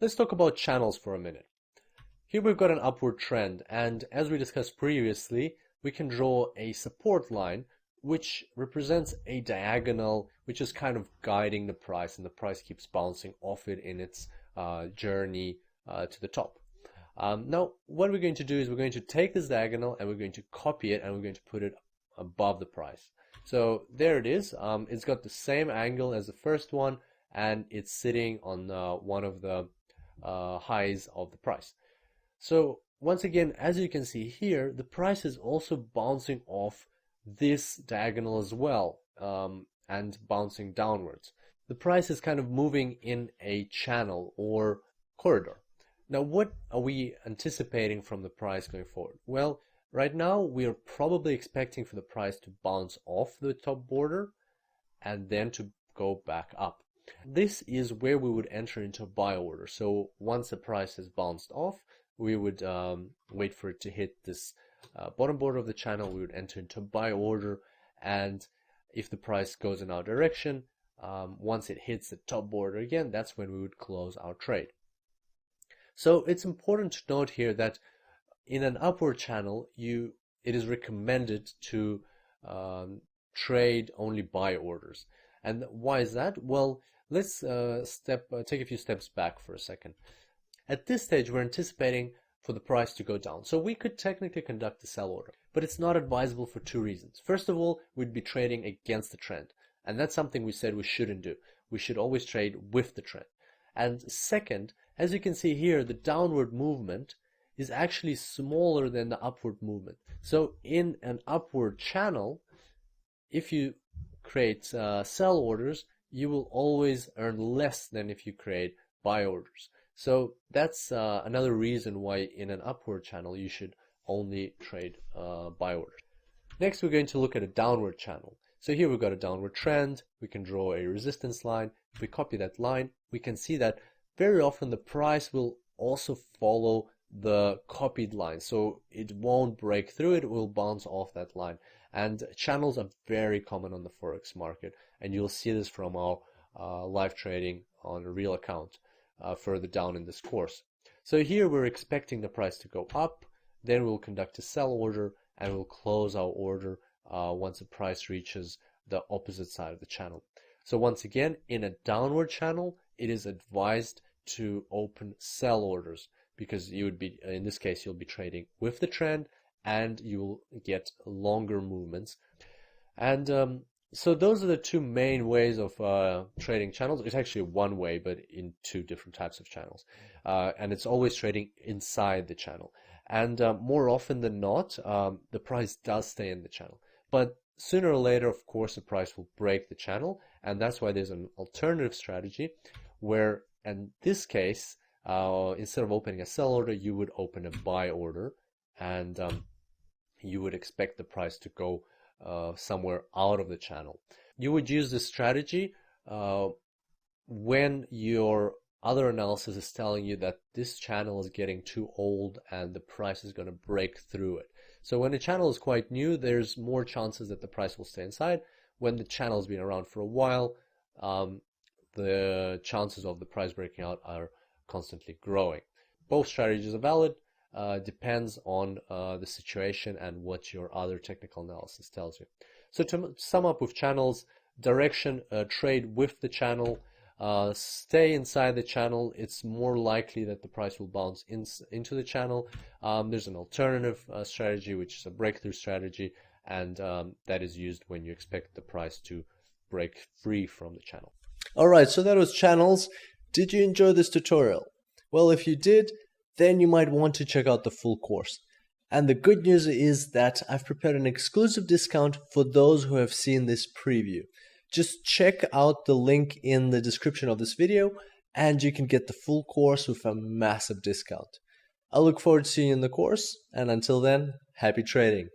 Let's talk about channels for a minute. Here we've got an upward trend, and as we discussed previously, we can draw a support line which represents a diagonal which is kind of guiding the price, and the price keeps bouncing off it in its journey to the top. Now, what we're going to do is we're going to take this diagonal and we're going to copy it and we're going to put it above the price. So there it is. It's got the same angle as the first one, and it's sitting on one of the highs of the price. So once again, as you can see here, the price is also bouncing off this diagonal as well, and bouncing downwards. The price is kind of moving in a channel or corridor. Now, what are we anticipating from the price going forward? Well, right now we are probably expecting for the price to bounce off the top border and then to go back up. This is where we would enter into a buy order. So once the price has bounced off, we would wait for it to hit this bottom border of the channel. We would enter into a buy order, and if the price goes in our direction, once it hits the top border again, that's when we would close our trade. So it's important to note here that in an upward channel, it is recommended to trade only buy orders. And why is that? Well, let's take a few steps back for a second. At this stage, we're anticipating for the price to go down. So we could technically conduct a sell order, but it's not advisable for two reasons. First of all, we'd be trading against the trend, and that's something we said we shouldn't do. We should always trade with the trend. And second, as you can see here, the downward movement is actually smaller than the upward movement. So in an upward channel, if you create sell orders, you will always earn less than if you create buy orders. So that's another reason why in an upward channel you should only trade buy orders. Next, we're going to look at a downward channel. So here we've got a downward trend. We can draw a resistance line. If we copy that line, we can see that very often the price will also follow the copied line. So it won't break through it, it will bounce off that line. And channels are very common on the Forex market, and you'll see this from our live trading on a real account further down in this course. So here we're expecting the price to go up, then we'll conduct a sell order, and we'll close our order once the price reaches the opposite side of the channel. So once again, in a downward channel, it is advised to open sell orders, because you would be, in this case, you'll be trading with the trend and you will get longer movements. And so those are the two main ways of trading channels. It's actually one way, but in two different types of channels. And it's always trading inside the channel. And more often than not, the price does stay in the channel. But sooner or later, of course, the price will break the channel. And that's why there's an alternative strategy where, in this case, instead of opening a sell order, you would open a buy order, and you would expect the price to go somewhere out of the channel. You would use this strategy when your other analysis is telling you that this channel is getting too old and the price is going to break through it. So when the channel is quite new, there's more chances that the price will stay inside. When the channel has been around for a while, the chances of the price breaking out are constantly growing. Both strategies are valid. Depends on the situation and what your other technical analysis tells you. So to sum up with channels, direction, trade with the channel, stay inside the channel. It's more likely that the price will bounce into the channel. There's an alternative strategy, which is a breakthrough strategy, and that is used when you expect the price to break free from the channel. Alright, so that was channels. Did you enjoy this tutorial? Well, if you did, then you might want to check out the full course. And the good news is that I've prepared an exclusive discount for those who have seen this preview. Just check out the link in the description of this video and you can get the full course with a massive discount. I look forward to seeing you in the course, and until then, happy trading.